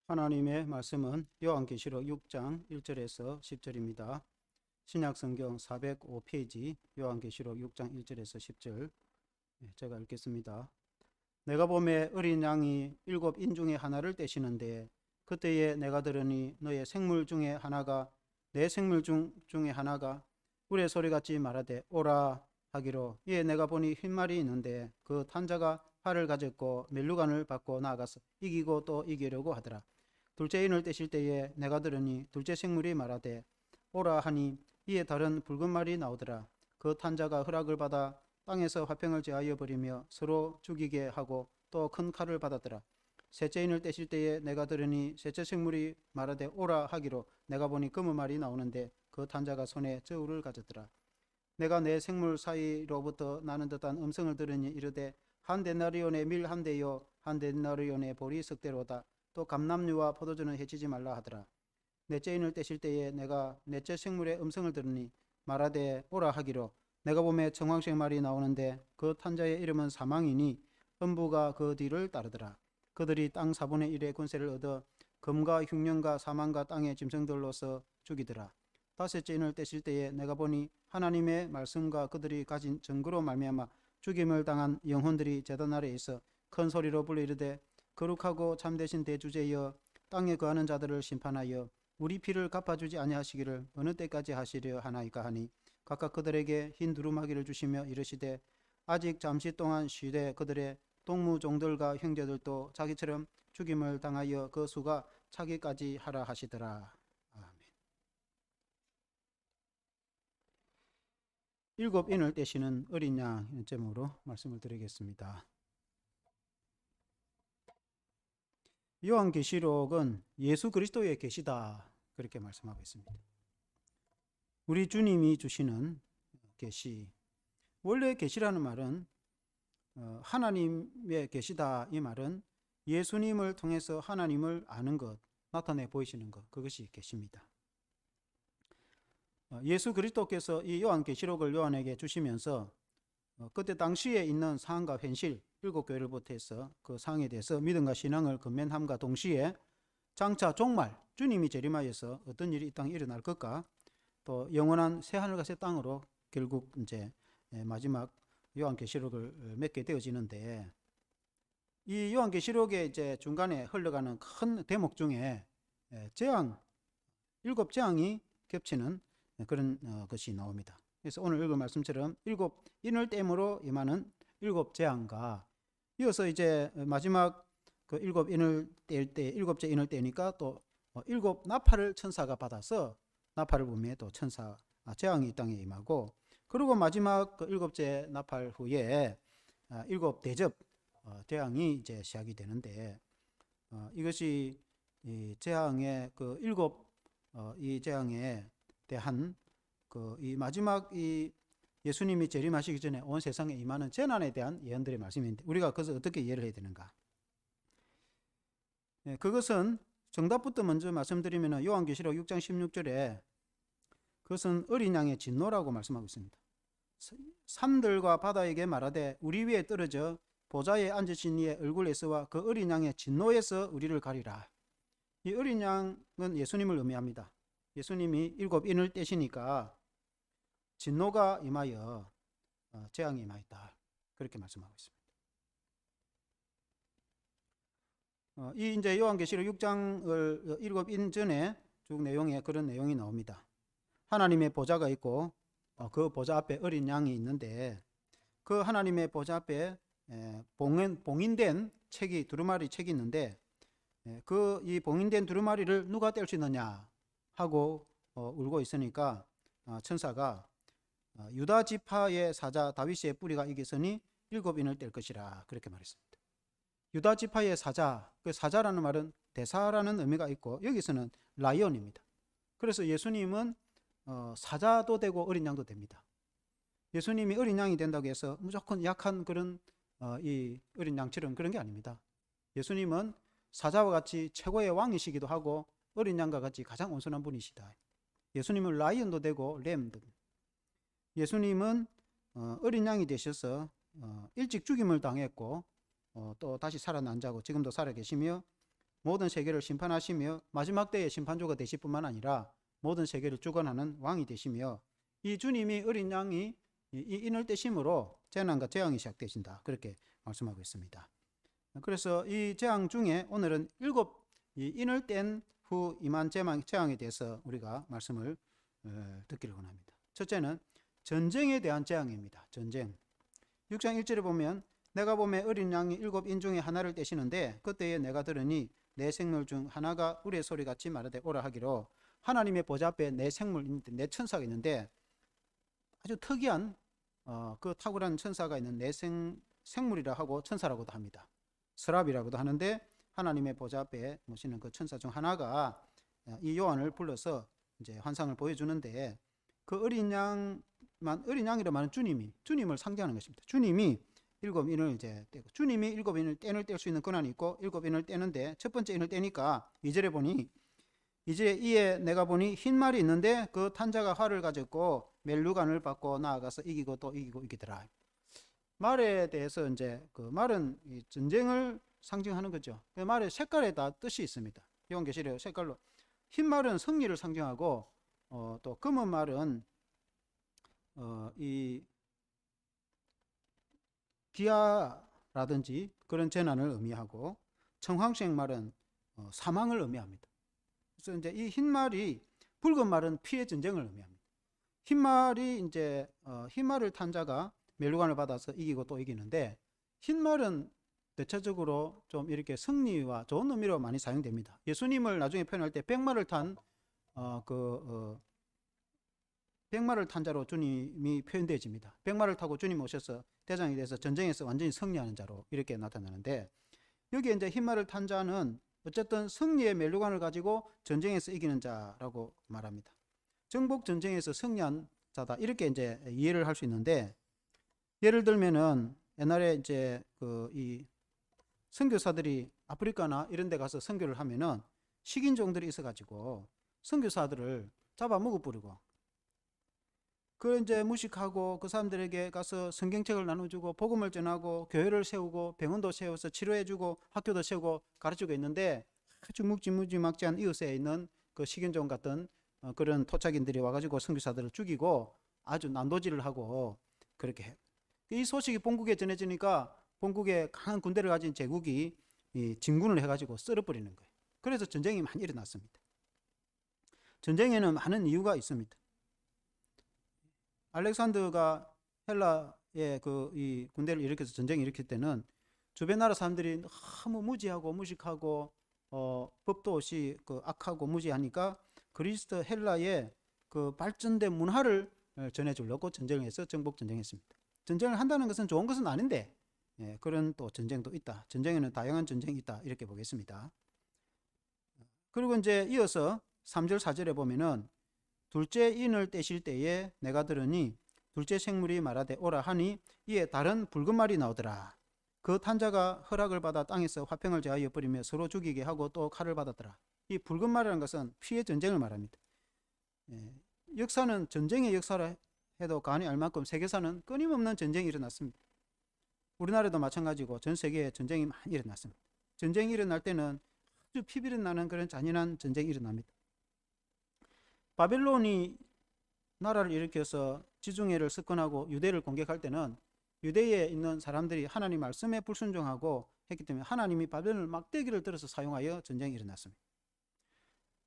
하나님의 말씀은 요한계시록 6장 1절에서 10절입니다. 신약성경 405페이지 요한계시록 6장 1절에서 10절 제가 읽겠습니다. 내가 보매 어린 양이 7인 중에 하나를 떼시는데 그때에 내가 들으니 너의 생물 중에 하나가 내 생물 중에 하나가 우레 소리같이 말하되 오라 하기로 이에 내가 보니 흰 말이 있는데 그 탄 자가 활을 가졌고 멜루간을 받고 나아가서 이기고 또 이기려고 하더라. 둘째 인을 떼실 때에 내가 들으니 둘째 생물이 말하되 오라 하니 이에 다른 붉은 말이 나오더라. 그 탄 자가 허락을 받아 땅에서 화평을 제하여 버리며 서로 죽이게 하고 또 큰 칼을 받았더라. 셋째 인을 떼실 때에 내가 들으니 셋째 생물이 말하되 오라 하기로 내가 보니 검은 말이 나오는데 그 탄 자가 손에 저울을 가졌더라. 내가 내 생물 사이로부터 나는 듯한 음성을 들으니 이르되 한 데나리온의 밀 한 대요 한 데나리온의 보리 석 대로다. 또 감람류와 포도주는 해치지 말라 하더라. 넷째 인을 떼실 때에 내가 넷째 생물의 음성을 들으니 말하되 오라 하기로 내가 보매 청황색 말이 나오는데 그 탄자의 이름은 사망이니 음부가 그 뒤를 따르더라. 그들이 땅 4분의 1의 권세를 얻어 금과 흉년과 사망과 땅의 짐승들로서 죽이더라. 다섯째 인을 떼실 때에 내가 보니 하나님의 말씀과 그들이 가진 증거로 말미암아 죽임을 당한 영혼들이 제단 아래에 있어 큰 소리로 불러 이르되 거룩하고 참되신 대주제여 땅에 거하는 자들을 심판하여 우리 피를 갚아주지 아니하시기를 어느 때까지 하시려 하나이까 하니 각각 그들에게 흰 두루마기를 주시며 이르시되 아직 잠시 동안 쉬되 그들의 동무종들과 형제들도 자기처럼 죽임을 당하여 그 수가 차기까지 하라 하시더라. 아멘. 일곱 인을 떼시는 어린 양 제목으로 말씀을 드리겠습니다. 요한계시록은 예수 그리스도의 계시다 그렇게 말씀하고 있습니다. 우리 주님이 주시는 계시. 원래 계시라는 말은 하나님의 계시다 이 말은 예수님을 통해서 하나님을 아는 것, 나타내 보이시는 것, 그것이 계시입니다. 예수 그리스도께서 이 요한계시록을 요한에게 주시면서 그때 당시에 있는 상황과 현실, 일곱 교회를 보태서 그 상황에 대해서 믿음과 신앙을 건면함과 동시에 장차 종말, 주님이 재림하여서 어떤 일이 이 땅에 일어날 것과 또 영원한 새 하늘과 새 땅으로 결국 이제 마지막 요한계시록을 맺게 되어지는데 이 요한계시록의 이제 중간에 흘러가는 큰 대목 중에 재앙, 일곱 재앙이 겹치는 그런 것이 나옵니다. 그래서 오늘 읽은 말씀처럼 일곱 인을 땜으로 임하는 일곱 재앙과 이어서 이제 마지막 그 일곱 인을 뗄 때 일곱째 인을 떼니까 또 일곱 나팔을 천사가 받아서 나팔을 부며 또 천사 재앙이 이 땅에 임하고 그리고 마지막 그 일곱째 나팔 후에 일곱 대접 재앙이 이제 시작이 되는데 이것이 이 재앙의 그 일곱 이 재앙에 대한 그 이 마지막 이 예수님이 재림하시기 전에 온 세상에 임하는 재난에 대한 예언들의 말씀인데 우리가 그것을 어떻게 이해를 해야 되는가? 그것은 정답부터 먼저 말씀드리면 요한계시록 6장 16절에 그것은 어린 양의 진노라고 말씀하고 있습니다. 산들과 바다에게 말하되 우리 위에 떨어져 보좌에 앉으신 이의 얼굴에서와 그 어린 양의 진노에서 우리를 가리라. 이 어린 양은 예수님을 의미합니다. 예수님이 일곱 인을 떼시니까 진노가 임하여 재앙이 임하였다. 그렇게 말씀하고 있습니다. 이 이제 요한계시록 6장을 일곱 인 전에 쭉 내용에 그런 내용이 나옵니다. 하나님의 보좌가 있고 그 보좌 앞에 어린 양이 있는데 그 하나님의 보좌 앞에 봉인된 책이 두루마리 책이 있는데 그 이 봉인된 두루마리를 누가 뗄 수 있느냐 하고 울고 있으니까 천사가 유다 지파의 사자 다윗의 뿌리가 이겼으니 일곱 인을 뗄 것이라 그렇게 말했습니다. 유다 지파의 사자, 그 사자라는 말은 대사라는 의미가 있고 여기서는 라이온입니다. 그래서 예수님은 사자도 되고 어린 양도 됩니다. 예수님이 어린 양이 된다고 해서 무조건 약한 그런 이 어린 양처럼 그런 게 아닙니다. 예수님은 사자와 같이 최고의 왕이시기도 하고 어린 양과 같이 가장 온순한 분이시다. 예수님은 라이온도 되고 램도. 예수님은 어린 양이 되셔서 일찍 죽임을 당했고 또 다시 살아난 자고 지금도 살아 계시며 모든 세계를 심판하시며 마지막 때의 심판주가 되실 뿐만 아니라 모든 세계를 주관하는 왕이 되시며 이 주님이 어린 양이 이 인을 떼심으로 재난과 재앙이 시작되신다. 그렇게 말씀하고 있습니다. 그래서 이 재앙 중에 오늘은 7 인을 뗀 후 임한 재앙에 대해서 우리가 말씀을 듣기를 원합니다. 첫째는 전쟁에 대한 재앙입니다. 전쟁. 6장 1절에 보면 내가 보매 어린 양이 7인 중에 하나를 떼시는데 그때에 내가 들으니 내 생물 중 하나가 우리의 소리같이 말하되 오라 하기로 하나님의 보좌 앞에 내 생물, 내 천사가 있는데 아주 특이한 그 탁월한 천사가 있는 내 생물이라 하고 천사라고도 합니다. 서랍이라고도 하는데 하나님의 보좌 앞에 모시는 그 천사 중 하나가 이 요한을 불러서 이제 환상을 보여주는데 그 어린 양이라 말은 주님을 상징하는 것입니다. 주님이 7인을 이제 떼고 주님이 7인을 뗄 수 있는 권한이 있고 7인을 떼는데 첫 번째 인을 떼니까 2절에 보니 이제 이에 내가 보니 흰 말이 있는데 그 탄자가 활을 가졌고 멜루간을 받고 나아가서 이기고 또 이기고 이기더라. 말에 대해서 이제 그 말은 이 전쟁을 상징하는 거죠. 그 말의 색깔에 다 뜻이 있습니다. 요한계시록 색깔로 흰 말은 승리를 상징하고 또 검은 말은 이 기아라든지 그런 재난을 의미하고 청황색 말은 사망을 의미합니다. 그래서 이제 이 흰 말이 붉은 말은 피해 전쟁을 의미합니다. 흰 말이 이제 흰 말을 탄 자가 멸류관을 받아서 이기고 또 이기는데 흰 말은 대체적으로 좀 이렇게 승리와 좋은 의미로 많이 사용됩니다. 예수님을 나중에 표현할 때 백마를 탄 백마를 탄 자로 주님이 표현되어집니다. 백마를 타고 주님 오셔서 대장이 돼서 전쟁에서 완전히 승리하는 자로 이렇게 나타나는데 여기에 이제 흰말을 탄 자는 어쨌든 승리의 멸류관을 가지고 전쟁에서 이기는 자라고 말합니다. 정복 전쟁에서 승리한 자다 이렇게 이제 이해를 할 수 있는데 예를 들면은 옛날에 이제 이 선교사들이 아프리카나 이런 데 가서 선교를 하면은 식인종들이 있어 가지고 선교사들을 잡아 먹어 버리고 그 이제 무식하고 그 사람들에게 가서 성경책을 나눠주고 복음을 전하고 교회를 세우고 병원도 세워서 치료해주고 학교도 세우고 가르치고 있는데 아주 무지막지한 이웃에 있는 그 식인종 같은 그런 토착인들이 와가지고 선교사들을 죽이고 아주 난도질을 하고 그렇게 해요. 이 소식이 본국에 전해지니까 본국에 강한 군대를 가진 제국이 진군을 해가지고 쓸어버리는 거예요. 그래서 전쟁이 많이 일어났습니다. 전쟁에는 많은 이유가 있습니다. 알렉산더가 헬라의 이 군대를 일으켜서 전쟁을 일으킬 때는 주변 나라 사람들이 너무 무지하고 무식하고 법도 없이 악하고 무지하니까 그리스 헬라의 그 발전된 문화를 전해주려고 전쟁을 해서 정복 전쟁했습니다. 전쟁을 한다는 것은 좋은 것은 아닌데 그런 또 전쟁도 있다. 전쟁에는 다양한 전쟁이 있다. 이렇게 보겠습니다. 그리고 이제 이어서 3절 4절에 보면은 둘째 인을 떼실 때에 내가 들으니 둘째 생물이 말하되 오라 하니 이에 다른 붉은 말이 나오더라. 그 탄자가 허락을 받아 땅에서 화평을 제하여 버리며 서로 죽이게 하고 또 칼을 받았더라. 이 붉은 말이라는 것은 피해 전쟁을 말합니다. 역사는 전쟁의 역사라 해도 간이 알 만큼 세계사는 끊임없는 전쟁이 일어났습니다. 우리나라도 마찬가지고 전 세계에 전쟁이 많이 일어났습니다. 전쟁이 일어날 때는 아주 피비린 나는 그런 잔인한 전쟁이 일어납니다. 바벨론이 나라를 일으켜서 지중해를 습권하고 유대를 공격할 때는 유대에 있는 사람들이 하나님 말씀에 불순종하고 했기 때문에 하나님이 바벨론을 막대기를 들어서 사용하여 전쟁이 일어났습니다.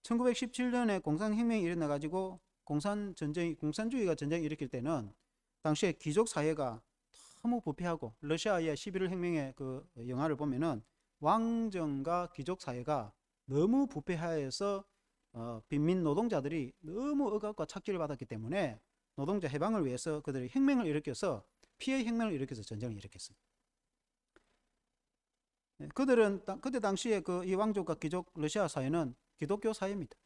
1917년에 공산혁명이 일어나가지고 공산주의가 전쟁을 일으킬 때는 당시에 귀족사회가 너무 부패하고 러시아의 11월 혁명의 그 영화를 보면은 왕정과 귀족사회가 너무 부패하여서 빈민 노동자들이 너무 억압과 착취를 받았기 때문에 노동자 해방을 위해서 그들이 혁명을 일으켜서 피해 혁명을 일으켜서 전쟁을 일으켰습니다. 그들은 그때 당시에 이 왕족과 귀족 러시아 사회는 기독교 사회입니다.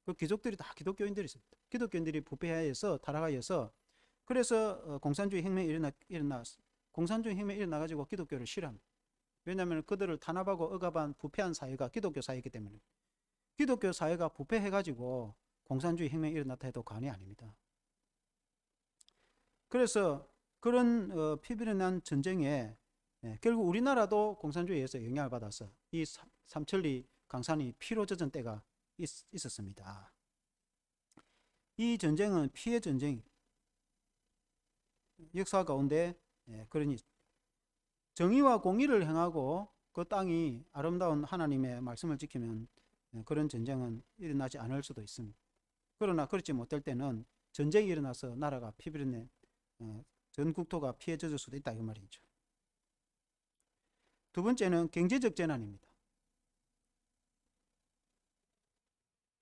그 귀족들이 다 기독교인들이 있습니다. 기독교인들이 부패하여서 타락하여서 그래서 공산주의 혁명이 공산주의 혁명이 일어나가지고 기독교를 싫어합니다. 왜냐하면 그들을 탄압하고 억압한 부패한 사회가 기독교 사회이기 때문에 기독교 사회가 부패해가지고 공산주의 혁명이 일어났다 해도 과언이 아닙니다. 그래서 그런 피비린한 전쟁에 결국 우리나라도 공산주의에서 영향을 받아서 이 삼천리 강산이 피로 젖은 때가 있었습니다. 이 전쟁은 피해 전쟁, 역사 가운데 그러니 정의와 공의를 행하고 그 땅이 아름다운 하나님의 말씀을 지키면 그런 전쟁은 일어나지 않을 수도 있습니다. 그러나 그렇지 못할 때는 전쟁이 일어나서 나라가 피비린내, 전 국토가 피해 젖을 수도 있다 이 말이죠. 두 번째는 경제적 재난입니다.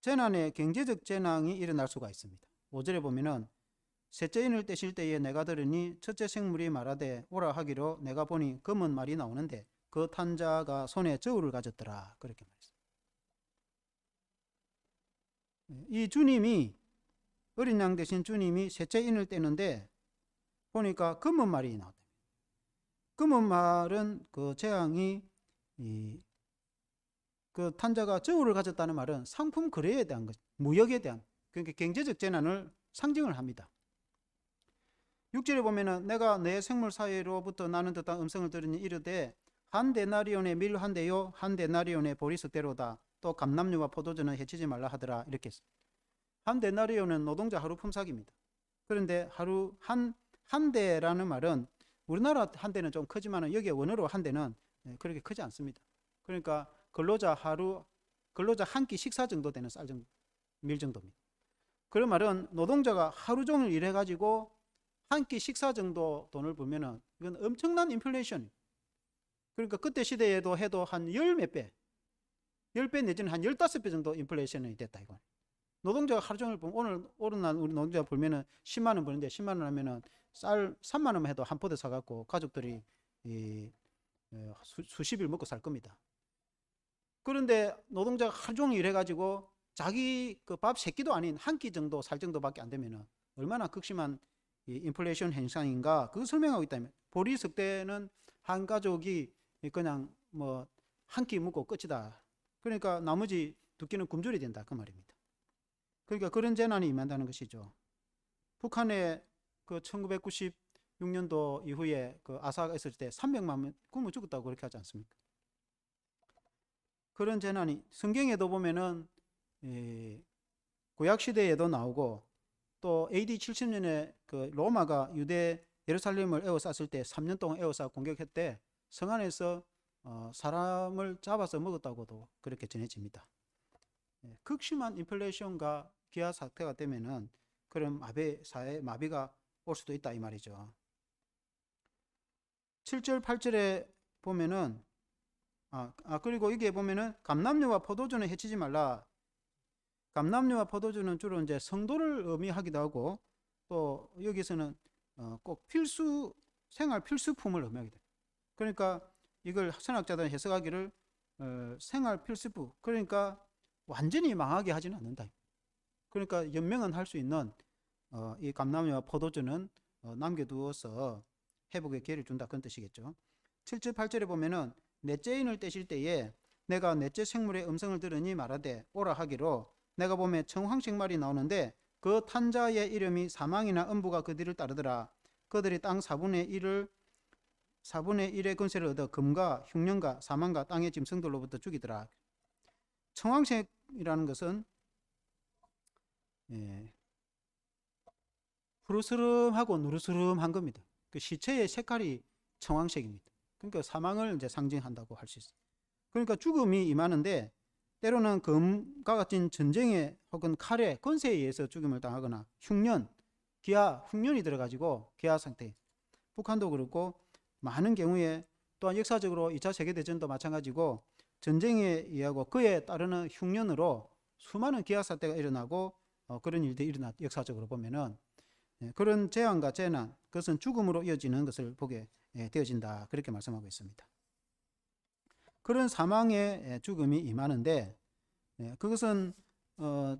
재난에 경제적 재난이 일어날 수가 있습니다. 5절에 보면은 셋째 인을 떼실 때에 내가 들으니 첫째 생물이 말하되 오라 하기로 내가 보니 검은 말이 나오는데 그 탄자가 손에 저울을 가졌더라. 그렇게 말했습니다. 이 주님이 어린 양 대신 주님이 셋째 인을 떼는데 보니까 검은 말이 나왔다. 검은 말은 그 재앙이 그 탄자가 저울을 가졌다는 말은 상품 거래에 대한 것, 무역에 대한 그러니까 경제적 재난을 상징을 합니다. 6절에 보면은 내가 내 생물 사이로부터 나는 듯한 음성을 들으니 이르되 한 데나리온의 밀 한 대요 한 데나리온의 보리 숫대로다 또 감람류와 포도주는 해치지 말라 하더라 이렇게 했습니다. 한 데나리온은 노동자 하루 품삯입니다. 그런데 하루 한 대라는 말은 우리나라 한 대는 좀 크지만 여기 원어로 한 대는 그렇게 크지 않습니다. 그러니까 근로자 한 끼 식사 정도 되는 쌀 정도, 밀 정도입니다. 그런 말은 노동자가 하루 종일 일해가지고 한 끼 식사 정도 돈을 벌면은 이건 엄청난 인플레이션. 그러니까 그때 시대에도 해도 한 열 몇 배, 10배 내지는 한 15배 정도 인플레이션이 됐다 이거. 노동자가 하루 종일 오늘 날 우리 노동자가 벌면은 10만 원 버는데 10만 원 하면은 쌀 3만 원만 해도 한 포대 사갖고 가족들이 수십일 먹고 살 겁니다. 그런데 노동자가 하루 종일 일해가지고 자기 그 밥 3끼도 아닌 한 끼 정도 살 정도밖에 안 되면은 얼마나 극심한 인플레이션 현상인가 그걸 설명하고 있다면 보리 석대는 한 가족이 그냥 뭐 한 끼 먹고 끝이다. 그러니까 나머지 2끼는 굶주려야 된다 그 말입니다. 그러니까 그런 재난이 임한다는 것이죠. 북한에 그 1996년도 이후에 그 아사가 있을 때 300만 명 굶어 죽었다고 그렇게 하지 않습니까? 그런 재난이 성경에도 보면은 구약 시대에도 나오고 또 AD 70년에 그 로마가 유대 예루살렘을 에워쌌을 때 3년 동안 에워싸 공격했대 성 안에서 사람을 잡아서 먹었다고도 그렇게 전해집니다. 극심한 인플레이션과 기아 사태가 되면은 그런 사회 마비가 올 수도 있다 이 말이죠. 7절 8절에 보면은 그리고 여기에 보면은 감람류와 포도주는 해치지 말라. 감람류와 포도주는 주로 이제 성도를 의미하기도 하고 또 여기서는 꼭 생활 필수품을 의미하기도 해요. 그러니까 이걸 선학자들은 해석하기를 생활 필수품 그러니까 완전히 망하게 하지는 않는다. 그러니까 연명은 할 수 있는 이 감람류와 포도주는 남겨두어서 회복의 기회를 준다 그런 뜻이겠죠. 7절 8절에 보면은 넷째 인을 떼실 때에 내가 넷째 생물의 음성을 들으니 말하되 오라 하기로 내가 보면 청황색 말이 나오는데 그 탄자의 이름이 사망이나 음부가 그 뒤를 따르더라. 그들이 땅 4분의 1의 근세를 얻어 금과 흉년과 사망과 땅의 짐승들로부터 죽이더라. 청황색이라는 것은 푸르스름하고 누르스름한 겁니다. 그 시체의 색깔이 청황색입니다. 그러니까 사망을 이제 상징한다고 할 수 있어요. 그러니까 죽음이 임하는데 때로는 금과 같은 전쟁에 혹은 칼에 건세에 의해서 죽임을 당하거나 흉년이 들어가지고 기아 상태. 북한도 그렇고 많은 경우에 또한 역사적으로 2차 세계대전도 마찬가지고 전쟁에 의하고 그에 따르는 흉년으로 수많은 기아 사태가 일어나고 그런 일들이 역사적으로 보면은 그런 재앙과 재난 그것은 죽음으로 이어지는 것을 보게 되어진다 그렇게 말씀하고 있습니다. 그런 사망의 죽음이 임하는데 그것은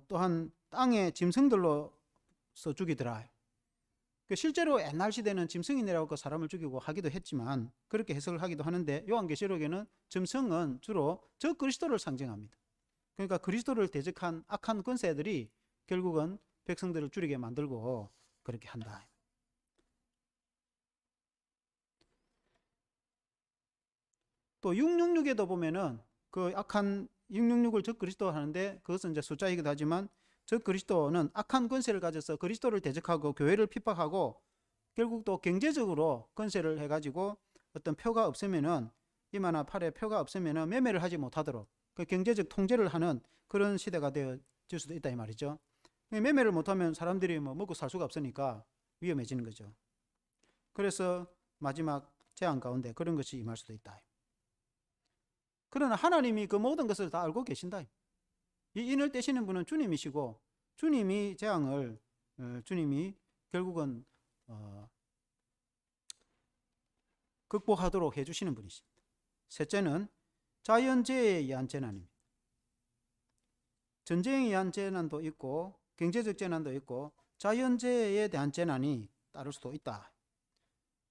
또한 땅의 짐승들로서 죽이더라. 실제로 옛날 시대는 짐승이 내려가고 사람을 죽이고 하기도 했지만 그렇게 해석을 하기도 하는데 요한계시록에는 짐승은 주로 저 그리스도를 상징합니다. 그러니까 그리스도를 대적한 악한 권세들이 결국은 백성들을 죽이게 만들고 그렇게 한다. 또 666에도 보면은 그 악한 666을 적그리스도 하는데 그것은 이제 숫자이기도 하지만 적그리스도는 악한 권세를 가져서 그리스도를 대적하고 교회를 핍박하고 결국 또 경제적으로 권세를 해가지고 어떤 표가 없으면은 이마나 팔에 표가 없으면은 매매를 하지 못하도록 그 경제적 통제를 하는 그런 시대가 되어질 수도 있다 이 말이죠. 매매를 못하면 사람들이 뭐 먹고 살 수가 없으니까 위험해지는 거죠. 그래서 마지막 재앙 가운데 그런 것이 임할 수도 있다. 그러나 하나님이 그 모든 것을 다 알고 계신다. 이 인을 떼시는 분은 주님이시고 주님이 재앙을 주님이 결국은 극복하도록 해주시는 분이십니다. 셋째는 자연재해에 의한 재난입니다. 전쟁에 의한 재난도 있고 경제적 재난도 있고 자연재해에 대한 재난이 따를 수도 있다.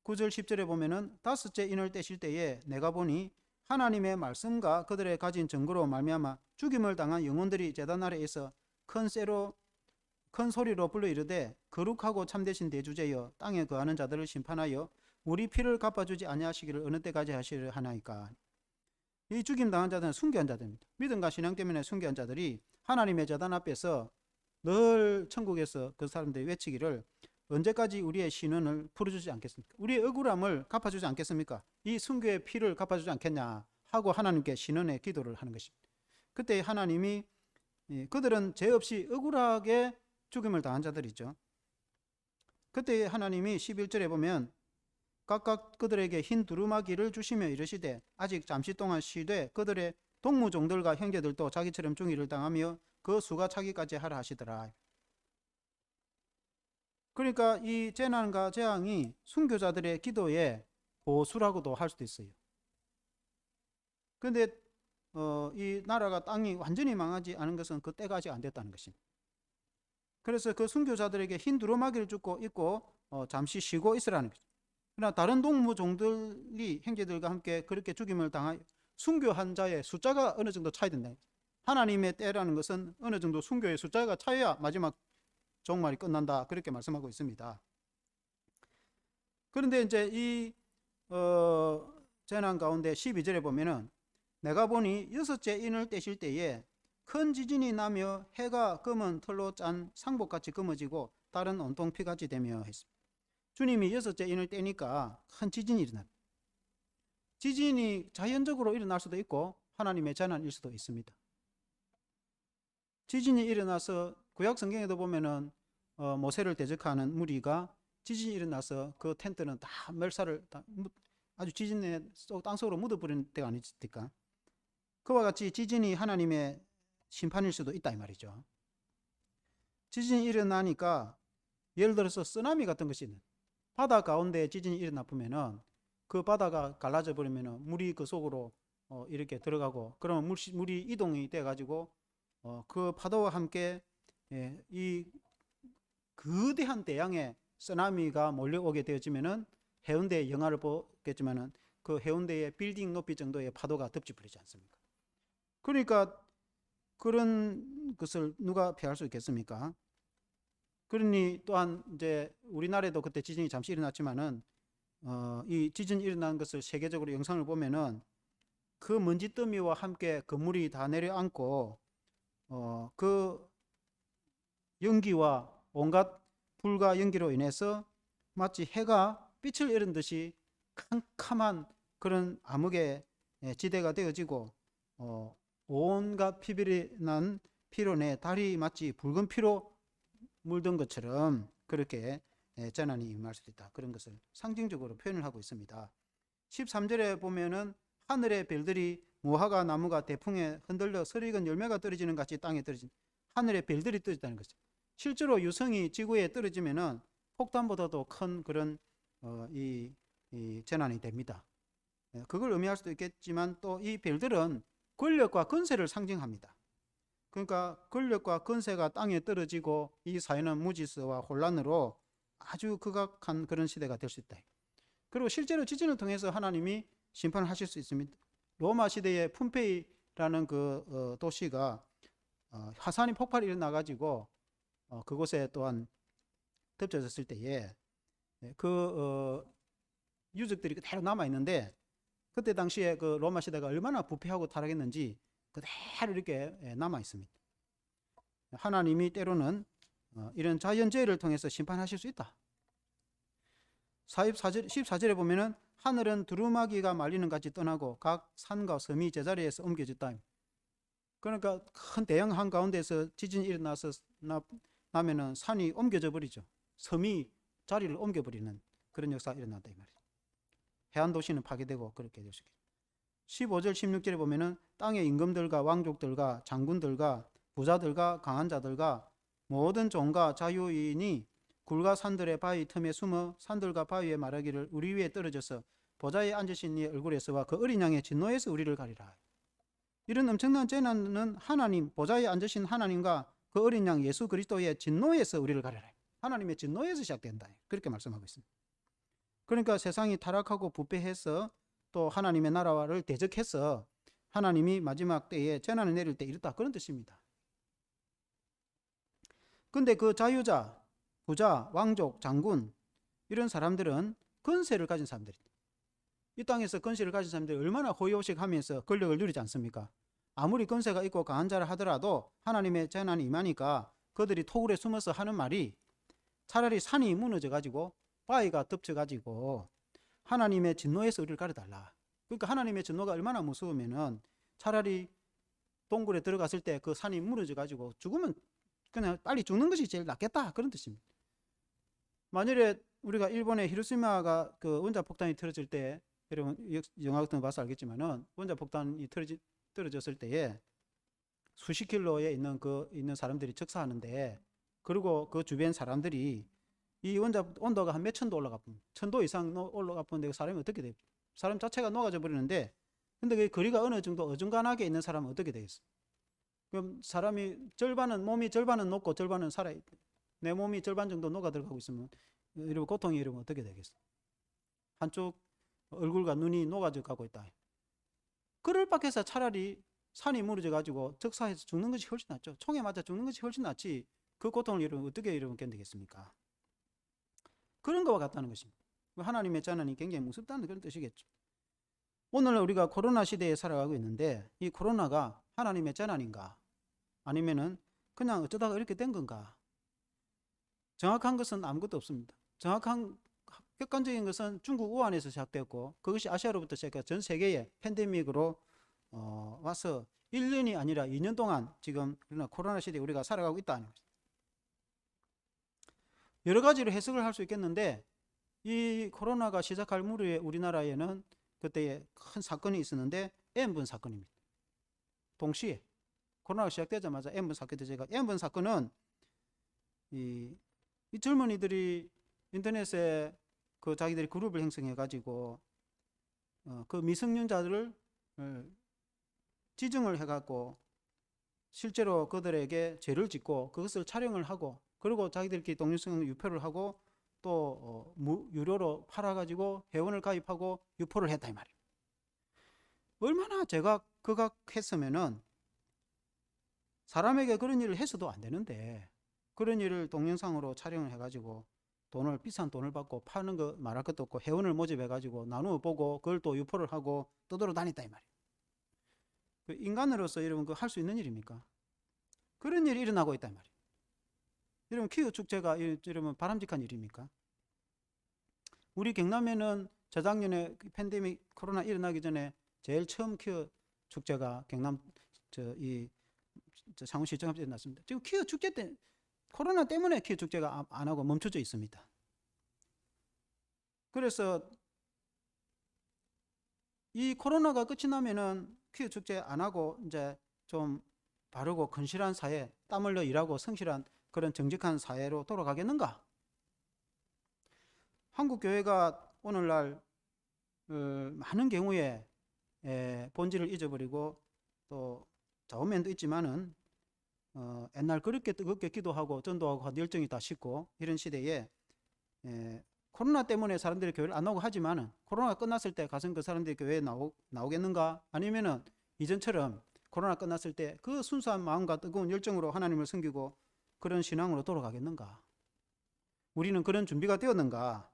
9절 10절에 보면은 다섯째 인을 떼실 때에 내가 보니 하나님의 말씀과 그들의 가진 증거로 말미암아 죽임을 당한 영혼들이 제단 아래에 있어 큰 소리로 불러 이르되 거룩하고 참되신 대주제여 땅에 거하는 자들을 심판하여 우리 피를 갚아주지 아니하시기를 어느 때까지 하시려 하나이까. 이 죽임 당한 자들은 순교한 자들입니다. 믿음과 신앙 때문에 순교한 자들이 하나님의 제단 앞에서 늘 천국에서 그 사람들이 외치기를 언제까지 우리의 신원을 풀어주지 않겠습니까? 우리의 억울함을 갚아주지 않겠습니까? 이 순교의 피를 갚아주지 않겠냐 하고 하나님께 신원의 기도를 하는 것입니다. 그때 하나님이 그들은 죄 없이 억울하게 죽임을 당한 자들이죠. 그때 하나님이 11절에 보면 각각 그들에게 흰 두루마기를 주시며 이르시되 아직 잠시 동안 쉬되 그들의 동무종들과 형제들도 자기처럼 중의를 당하며 그 수가 차기까지 하라 하시더라. 그러니까 이 재난과 재앙이 순교자들의 기도의 보수라고도 할 수도 있어요. 그런데 이 나라가 땅이 완전히 망하지 않은 것은 그 때가 아직 안 됐다는 것입니다. 그래서 그 순교자들에게 흰 두루마기를 주고 있고 잠시 쉬고 있으라는 거죠. 그러나 다른 동무종들이 형제들과 함께 그렇게 죽임을 당한 순교한 자의 숫자가 어느 정도 차이된다. 하나님의 때라는 것은 어느 정도 순교의 숫자가 차여야 마지막 종말이 끝난다 그렇게 말씀하고 있습니다. 그런데 이제 이 재난 가운데 12절에 보면은 내가 보니 여섯째 인을 떼실 때에 큰 지진이 나며 해가 검은 털로 짠 상복같이 검어지고 다른 온통 피같이 되며 했습니다. 주님이 여섯째 인을 떼니까 큰 지진이 일어납니다. 지진이 자연적으로 일어날 수도 있고 하나님의 재난일 수도 있습니다. 지진이 일어나서 구약 성경에도 보면은 모세를 대적하는 무리가 지진이 일어나서 그 텐트는 다 멸살을 아주 지진에 땅속으로 묻어버리는 때가 아니었습니까? 그와 같이 지진이 하나님의 심판일 수도 있다 이 말이죠. 지진이 일어나니까 예를 들어서 쓰나미 같은 것이 있는 바다 가운데 지진이 일어나 보면은 그 바다가 갈라져 버리면은 물이 그 속으로 이렇게 들어가고 그러면 물이 이동이 돼 가지고 그 파도와 함께 이 거대한 대양의 쓰나미가 몰려오게 되어지면은 해운대의 영화를 보겠지만은 그 해운대의 빌딩 높이 정도의 파도가 덮쳐버리지 않습니까? 그러니까 그런 것을 누가 피할 수 있겠습니까? 그러니 또한 이제 우리나라에도 그때 지진이 잠시 일어났지만은 이 지진 일어난 것을 세계적으로 영상을 보면은 그 먼지 더미와 함께 건물이 다 내려앉고 그 연기와 온갖 불과 연기로 인해서 마치 해가 빛을 잃은 듯이 캄캄한 그런 암흑의 지대가 되어지고 온갖 피비리 난 피로 내 달이 마치 붉은 피로 물든 것처럼 그렇게 재난이 임할 수도 있다. 그런 것을 상징적으로 표현을 하고 있습니다. 13절에 보면은 하늘의 별들이 무화과 나무가 대풍에 흔들려 설익은 열매가 떨어지는 같이 땅에 떨어진 하늘의 별들이 떨어진다는 것이죠. 실제로 유성이 지구에 떨어지면은 폭탄보다도 큰 그런 이 재난이 됩니다. 그걸 의미할 수도 있겠지만 또 이 별들은 권력과 권세를 상징합니다. 그러니까 권력과 권세가 땅에 떨어지고 이 사회는 무질서와 혼란으로 아주 극악한 그런 시대가 될 수 있다. 그리고 실제로 지진을 통해서 하나님이 심판을 하실 수 있습니다. 로마 시대의 폼페이라는 그 도시가 화산이 폭발이 일어나가지고 그곳에 또한 덮쳐졌을 때에 그 유적들이 그대로 남아 있는데 그때 당시에 그 로마 시대가 얼마나 부패하고 타락했는지 그대로 이렇게 남아 있습니다. 하나님이 때로는 이런 자연재해를 통해서 심판하실 수 있다. 14절에 보면은 하늘은 두루마기가 말리는 같이 떠나고 각 산과 섬이 제자리에서 옮겨졌다. 그러니까 큰 대형 한가운데서 지진이 일어나서 나면은 산이 옮겨져 버리죠. 섬이 자리를 옮겨버리는 그런 역사가 일어난다 이 말이죠. 해안 도시는 파괴되고 그렇게 될 수 있겠죠. 15절 16절에 보면은 땅의 임금들과 왕족들과 장군들과 부자들과 강한 자들과 모든 종과 자유인이 굴과 산들의 바위 틈에 숨어 산들과 바위에 말하기를 우리 위에 떨어져서 보좌에 앉으신 이의 얼굴에서와 그 어린 양의 진노에서 우리를 가리라. 이런 엄청난 재난은 하나님 보좌에 앉으신 하나님과 그 어린 양 예수 그리스도의 진노에서 우리를 가리라. 하나님의 진노에서 시작된다. 그렇게 말씀하고 있습니다. 그러니까 세상이 타락하고 부패해서 또 하나님의 나라를 대적해서 하나님이 마지막 때에 재난을 내릴 때 이렇다 그런 뜻입니다. 근데 그 자유자, 부자, 왕족, 장군 이런 사람들은 권세를 가진 사람들이다. 이 땅에서 권세를 가진 사람들이 얼마나 호의호식하면서 권력을 누리지 않습니까? 아무리 권세가 있고 강한 자를 하더라도 하나님의 재난이 임하니까 그들이 토굴에 숨어서 하는 말이 차라리 산이 무너져가지고 바위가 덮쳐가지고 하나님의 진노에서 우리를 가려달라. 그러니까 하나님의 진노가 얼마나 무서우면은 차라리 동굴에 들어갔을 때 그 산이 무너져가지고 죽으면 그냥 빨리 죽는 것이 제일 낫겠다 그런 뜻입니다. 만일에 우리가 일본의 히로시마가 그 원자폭탄이 터졌을 때 여러분 영화 같은 거 봐서 알겠지만은 원자폭탄이 떨어졌을 때에 수십 킬로에 있는 사람들이 즉사하는데 그리고 그 주변 사람들이 이 원자 온도가 한 몇천 도 올라가면 1000도 이상 올라가면 사람이 어떻게 돼요? 사람 자체가 녹아져 버리는데 근데 그 거리가 어느 정도 어중간하게 있는 사람은 어떻게 되겠어? 그럼 사람이 몸이 절반은 녹고 절반은 살아있. 내 몸이 절반 정도 녹아 들어가고 있으면 이러면 고통이 이러면 어떻게 되겠어? 한쪽 얼굴과 눈이 녹아져 가고 있다. 그럴 밖에서 차라리 산이 무너져 가지고 적사해서 죽는 것이 훨씬 낫죠. 총에 맞아 죽는 것이 훨씬 낫지. 그 고통을 이러면 어떻게 이러면 견디겠습니까? 그런 것과 같다는 것입니다. 하나님의 재난이 굉장히 무섭다는 그런 뜻이겠죠. 오늘 우리가 코로나 시대에 살아가고 있는데 이 코로나가 하나님의 재난인가? 아니면은 그냥 어쩌다가 이렇게 된 건가? 정확한 것은 아무것도 없습니다. 정확한 객관적인 것은 중국 우한에서 시작되었고 그것이 아시아로부터 시작해서 전 세계에 팬데믹으로 와서 1년이 아니라 2년 동안 지금 코로나 시대에 우리가 살아가고 있다는 것입니다. 여러 가지로 해석을 할 수 있겠는데 이 코로나가 시작할 무렵에 우리나라에는 그때 큰 사건이 있었는데 N번 사건입니다. 동시에 코로나가 시작되자마자 N번 사건이 제가 N번 사건은 이 젊은이들이 인터넷에 그 자기들이 그룹을 형성해 가지고 그 미성년자들을 지정을 해 갖고 실제로 그들에게 죄를 짓고 그것을 촬영을 하고 그리고 자기들끼리 독립성 유포를 하고 또 유료로 팔아가지고 회원을 가입하고 유포를 했다 이 말이에요. 얼마나 제가 극악했으면은 사람에게 그런 일을 해서도 안 되는데 그런 일을 동영상으로 촬영을 해가지고 비싼 돈을 받고 파는 거 말할 것도 없고 회원을 모집해가지고 나누어 보고 그걸 또 유포를 하고 떠돌아다녔다 이 말이에요. 그 인간으로서 여러분 그 할 수 있는 일입니까? 그런 일이 일어나고 있다 이 말이에요. 여러분 키우 축제가 여러분 바람직한 일입니까? 우리 경남에는 저작년에 팬데믹 코로나 일어나기 전에 제일 처음 키우 축제가 경남 상원시 정합제에 났습니다. 지금 키우 축제 때 코로나 때문에 키우 축제가 안 하고 멈춰져 있습니다. 그래서 이 코로나가 끝이 나면은 키우 축제 안 하고 이제 좀 바르고 건실한 사회, 땀 흘려 일하고 성실한 그런 정직한 사회로 돌아가겠는가? 한국 교회가 오늘날 많은 경우에 본질을 잊어버리고 또 좋은 면도 있지만은 옛날 그렇게 뜨겁게 기도하고 전도하고 열정이 다 식고 이런 시대에 코로나 때문에 사람들이 교회를 안 나오고 하지만은 코로나가 끝났을 때 가서 그 사람들이 교회에 나오겠는가? 아니면은 이전처럼 코로나 끝났을 때 그 순수한 마음과 뜨거운 열정으로 하나님을 섬기고 그런 신앙으로 돌아가겠는가? 우리는 그런 준비가 되었는가?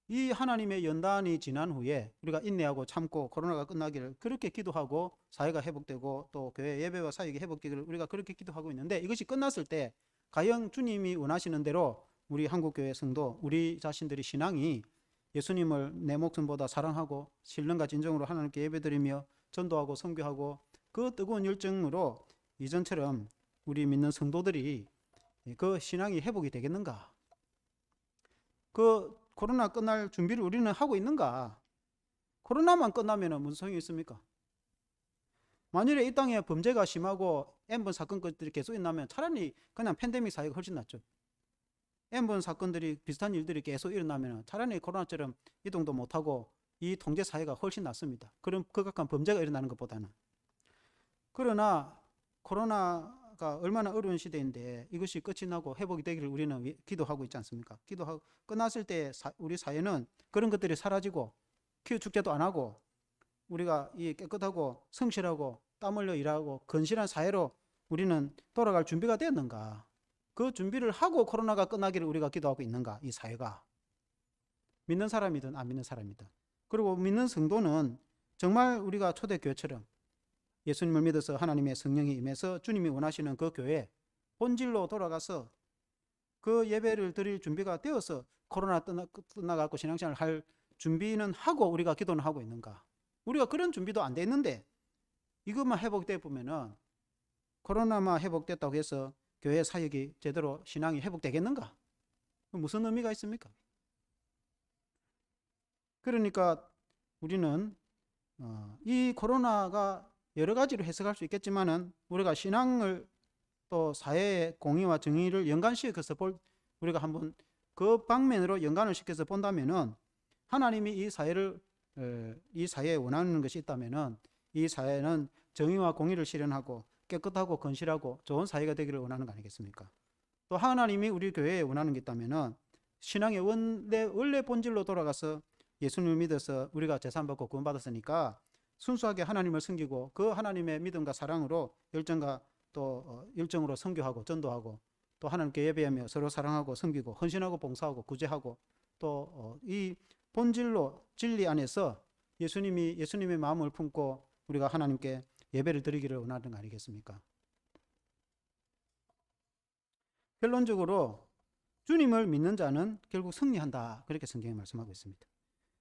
이 하나님의 연단이 지난 후에 우리가 인내하고 참고 코로나가 끝나기를 그렇게 기도하고 사회가 회복되고 또 교회 예배와 사역이 회복되기를 우리가 그렇게 기도하고 있는데, 이것이 끝났을 때 과연 주님이 원하시는 대로 우리 한국교회 성도, 우리 자신들이 신앙이 예수님을 내 목숨보다 사랑하고 신령과 진정으로 하나님께 예배드리며 전도하고 선교하고 그 뜨거운 열정으로 이전처럼 우리 믿는 성도들이 그 신앙이 회복이 되겠는가? 그 코로나 끝날 준비를 우리는 하고 있는가? 코로나만 끝나면 무슨 소용이 있습니까? 만일에 이 땅에 범죄가 심하고 N번 사건들이 계속 일어나면 차라리 그냥 팬데믹 사회가 훨씬 낫죠. N번 사건들이 비슷한 일들이 계속 일어나면 차라리 코로나처럼 이동도 못하고 이 통제 사회가 훨씬 낫습니다. 그럼 극악한 범죄가 일어나는 것보다는. 그러나 코로나가 얼마나 어려운 시대인데 이것이 끝이 나고 회복이 되기를 우리는 기도하고 있지 않습니까? 기도하고 끝났을 때 우리 사회는 그런 것들이 사라지고 기후 축제도 안 하고 우리가 이 깨끗하고 성실하고 땀 흘려 일하고 건실한 사회로 우리는 돌아갈 준비가 되었는가? 그 준비를 하고 코로나가 끝나기를 우리가 기도하고 있는가? 이 사회가. 믿는 사람이든 안 믿는 사람이든. 그리고 믿는 성도는 정말 우리가 초대교회처럼 예수님을 믿어서 하나님의 성령이 임해서 주님이 원하시는 그 교회 본질로 돌아가서 그 예배를 드릴 준비가 되어서 코로나 끝나가고 신앙생활을 할 준비는 하고 우리가 기도는 하고 있는가? 우리가 그런 준비도 안 돼 있는데 이것만 회복돼 보면은 코로나만 회복됐다고 해서 교회 사역이 제대로 신앙이 회복되겠는가? 무슨 의미가 있습니까? 그러니까 우리는 이 코로나가 여러 가지로 해석할 수 있겠지만은 우리가 신앙을 또 사회의 공의와 정의를 연관시켜서 우리가 한번 그 방면으로 연관을 시켜서 본다면은 하나님이 이 사회에 원하는 것이 있다면은 이 사회는 정의와 공의를 실현하고 깨끗하고 건실하고 좋은 사회가 되기를 원하는 거 아니겠습니까? 또 하나님이 우리 교회에 원하는 게 있다면은 신앙의 원래 본질로 돌아가서 예수님을 믿어서 우리가 제사받고 구원받았으니까 순수하게 하나님을 섬기고 그 하나님의 믿음과 사랑으로 열정과 또 열정으로 선교하고 전도하고 또 하나님께 예배하며 서로 사랑하고 섬기고 헌신하고 봉사하고 구제하고 또 이 본질로 진리 안에서 예수님의 마음을 품고 우리가 하나님께 예배를 드리기를 원하는 거 아니겠습니까? 결론적으로 주님을 믿는 자는 결국 승리한다. 그렇게 성경이 말씀하고 있습니다.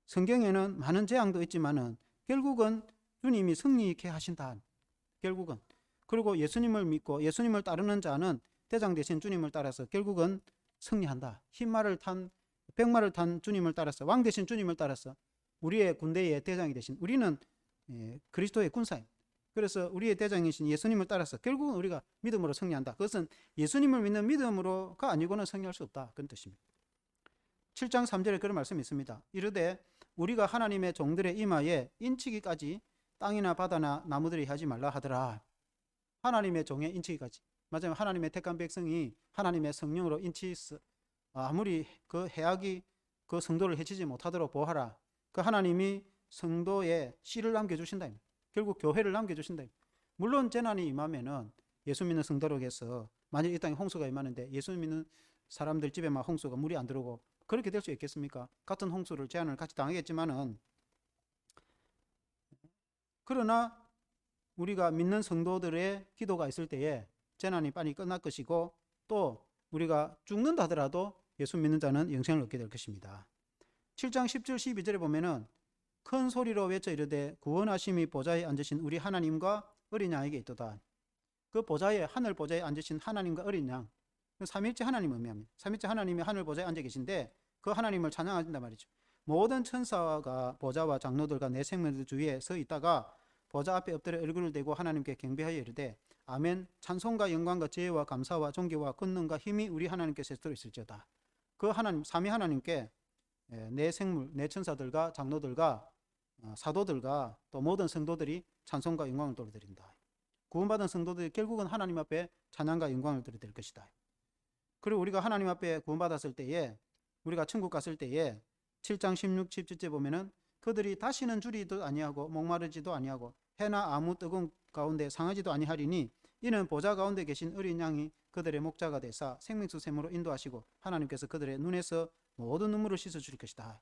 성경에는 많은 재앙도 있지만은 결국은 주님이 승리케 하신다. 결국은. 그리고 예수님을 믿고 예수님을 따르는 자는 대장 대신 주님을 따라서 결국은 승리한다. 흰말을 탄 백마를 탄 주님을 따라서 왕 대신 주님을 따라서 우리의 군대의 대장이 되신 우리는 그리스도의 군사입니다. 그래서 우리의 대장이신 예수님을 따라서 결국은 우리가 믿음으로 승리한다. 그것은 예수님을 믿는 믿음으로가 아니고는 승리할 수 없다. 그런 뜻입니다. 7장 3절에 그런 말씀이 있습니다. 이르되 우리가 하나님의 종들의 이마에 인치기까지 땅이나 바다나 나무들이 하지 말라 하더라. 하나님의 종의 인치기까지. 맞아요. 하나님의 택한 백성이 하나님의 성령으로 아무리 그 해악이 그 성도를 해치지 못하도록 보호하라. 그 하나님이 성도의 씨를 남겨주신다. 결국 교회를 남겨주신다. 물론 재난이 임하면은 예수 믿는 성도로서 만약 이 땅에 홍수가 임하는데 예수 믿는 사람들 집에만 홍수가 물이 안 들어오고 그렇게 될 수 있겠습니까? 같은 홍수를 재난을 같이 당하겠지만은 그러나 우리가 믿는 성도들의 기도가 있을 때에 재난이 빨리 끝날 것이고 또 우리가 죽는다 하더라도 예수 믿는 자는 영생을 얻게 될 것입니다. 7장 10절 12절에 보면은 큰 소리로 외쳐 이르되 구원하심이 보좌에 앉으신 우리 하나님과 어린 양에게 있도다. 그 보좌에 하늘 보좌에 앉으신 하나님과 어린 양, 삼위일체 하나님 의미합니다. 삼위일체 하나님이 하늘 보좌에 앉아 계신데 그 하나님을 찬양하신단 말이죠. 모든 천사가 보좌와 장로들과 내 생명들 주위에 서 있다가 보좌 앞에 엎드려 얼굴을 대고 하나님께 경배하여 이르되 아멘. 찬송과 영광과 지혜와 감사와 존귀와 권능과 힘이 우리 하나님께서 들어있을지어다. 그 하나님, 삼위 하나님께 내 생물, 내 천사들과 장로들과 사도들과 또 모든 성도들이 찬송과 영광을 돌려드린다. 구원받은 성도들이 결국은 하나님 앞에 찬양과 영광을 드릴 것이다. 그리고 우리가 하나님 앞에 구원받았을 때에 우리가 천국 갔을 때에 7장 16, 17절 보면은 그들이 다시는 줄이도 아니하고 목마르지도 아니하고 해나 아무 뜨거운 가운데 상하지도 아니하리니 이는 보좌 가운데 계신 어린 양이 그들의 목자가 되사 생명수 샘으로 인도하시고 하나님께서 그들의 눈에서 모든 눈물을 씻어 주실 것이다.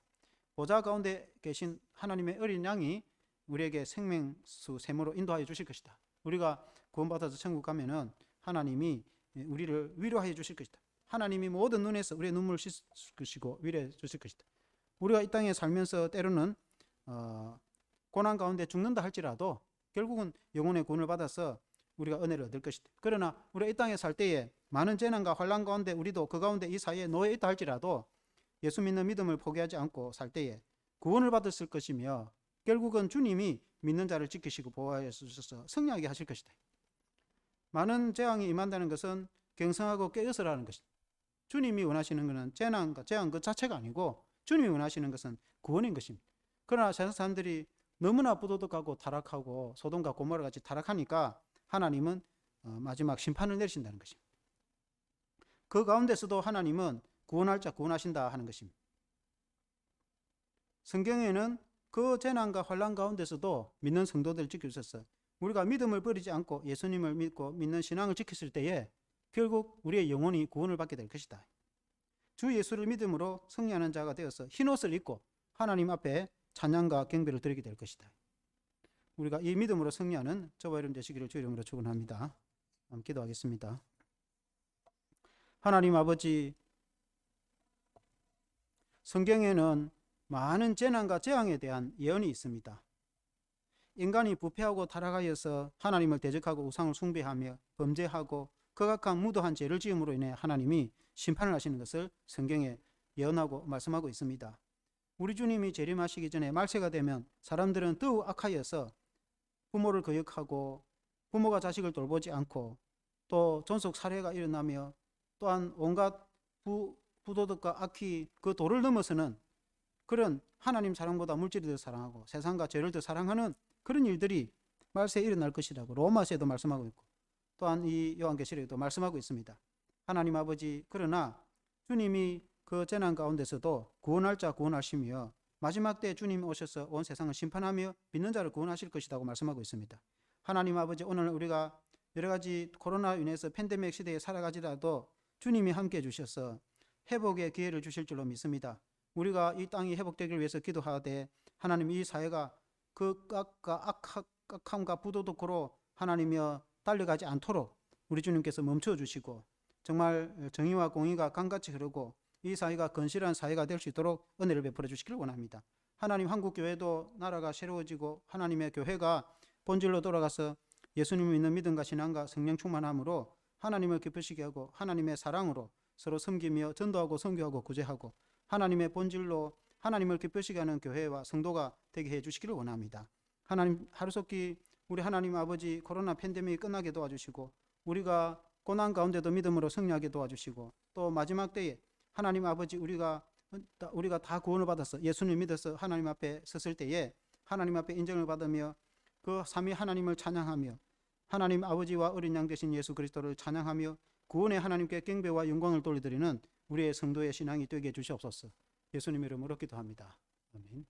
보좌 가운데 계신 하나님의 어린 양이 우리에게 생명수 샘으로 인도하여 주실 것이다. 우리가 구원받아서 천국 가면은 하나님이 우리를 위로하여 주실 것이다. 하나님이 모든 눈에서 우리의 눈물을 씻을 것이고 위로해 주실 것이다. 우리가 이 땅에 살면서 때로는 고난 가운데 죽는다 할지라도 결국은 영혼의 구원을 받아서 우리가 은혜를 얻을 것이다. 그러나 우리가 이 땅에 살 때에 많은 재난과 환난 가운데 우리도 그 가운데 이 사이에 놓여 있다 할지라도 예수 믿는 믿음을 포기하지 않고 살 때에 구원을 받았을 것이며 결국은 주님이 믿는 자를 지키시고 보호하여 주셔서 승리하게 하실 것이다. 많은 재앙이 임한다는 것은 경성하고 깨어서라는 것이다. 주님이 원하시는 것은 재난 그 자체가 아니고 주님이 원하시는 것은 구원인 것입니다. 그러나 세상 사람들이 너무나 부도덕하고 타락하고 소돔과 고모라 같이 타락하니까 하나님은 마지막 심판을 내리신다는 것입니다. 그 가운데서도 하나님은 구원할 자 구원하신다 하는 것입니다. 성경에는 그 재난과 환난 가운데서도 믿는 성도들을 지켜주셔서 우리가 믿음을 버리지 않고 예수님을 믿고 믿는 신앙을 지켰을 때에 결국 우리의 영혼이 구원을 받게 될 것이다. 주 예수를 믿음으로 승리하는 자가 되어서 흰옷을 입고 하나님 앞에 찬양과 경배를 드리게 될 것이다. 우리가 이 믿음으로 승리하는 저와 여러분 되시기를 주 이름으로 축원합니다. 기도하겠습니다. 하나님 아버지, 성경에는 많은 재난과 재앙에 대한 예언이 있습니다. 인간이 부패하고 타락하여서 하나님을 대적하고 우상을 숭배하며 범죄하고 극악한 무도한 죄를 지음으로 인해 하나님이 심판을 하시는 것을 성경에 예언하고 말씀하고 있습니다. 우리 주님이 재림하시기 전에 말세가 되면 사람들은 더욱 악하여서 부모를 거역하고 부모가 자식을 돌보지 않고 또 존속 살해가 일어나며 또한 온갖 부도덕과 악희 그 도를 넘어서는 그런 하나님 사랑보다 물질을 더 사랑하고 세상과 죄를 더 사랑하는 그런 일들이 말세에 일어날 것이라고 로마서에도 말씀하고 있고 또한 이 요한계시록에도 말씀하고 있습니다. 하나님 아버지, 그러나 주님이 그 재난 가운데서도 구원할 자 구원하시며 마지막 때 주님이 오셔서 온 세상을 심판하며 믿는 자를 구원하실 것이라고 말씀하고 있습니다. 하나님 아버지, 오늘 우리가 여러 가지 코로나 인해서 팬데믹 시대에 살아가지라도 주님이 함께 해주셔서 회복의 기회를 주실 줄로 믿습니다. 우리가 이 땅이 회복되기를 위해서 기도하되 하나님 이 사회가 그 악함과 부도덕으로 하나님이여 달려가지 않도록 우리 주님께서 멈춰주시고 정말 정의와 공의가 강같이 흐르고 이 사회가 건실한 사회가 될 수 있도록 은혜를 베풀어 주시기를 원합니다. 하나님, 한국교회도 나라가 새로워지고 하나님의 교회가 본질로 돌아가서 예수님을 믿는 믿음과 신앙과 성령 충만함으로 하나님을 기쁘시게 하고 하나님의 사랑으로 서로 섬기며 전도하고 선교하고 구제하고 하나님의 본질로 하나님을 기쁘시게 하는 교회와 성도가 되게 해 주시기를 원합니다. 하나님, 하루속히 우리 하나님 아버지 코로나 팬데믹이 끝나게 도와주시고 우리가 고난 가운데도 믿음으로 승리하게 도와주시고 또 마지막 때에 하나님 아버지 우리가 다 구원을 받아서 예수님 믿어서 하나님 앞에 섰을 때에 하나님 앞에 인정을 받으며 그 삼위 하나님을 찬양하며 하나님 아버지와 어린 양 되신 예수 그리스도를 찬양하며 구원의 하나님께 경배와 영광을 돌려드리는 우리의 성도의 신앙이 되게 해주시옵소서. 예수님 이름으로 기도합니다. 아멘.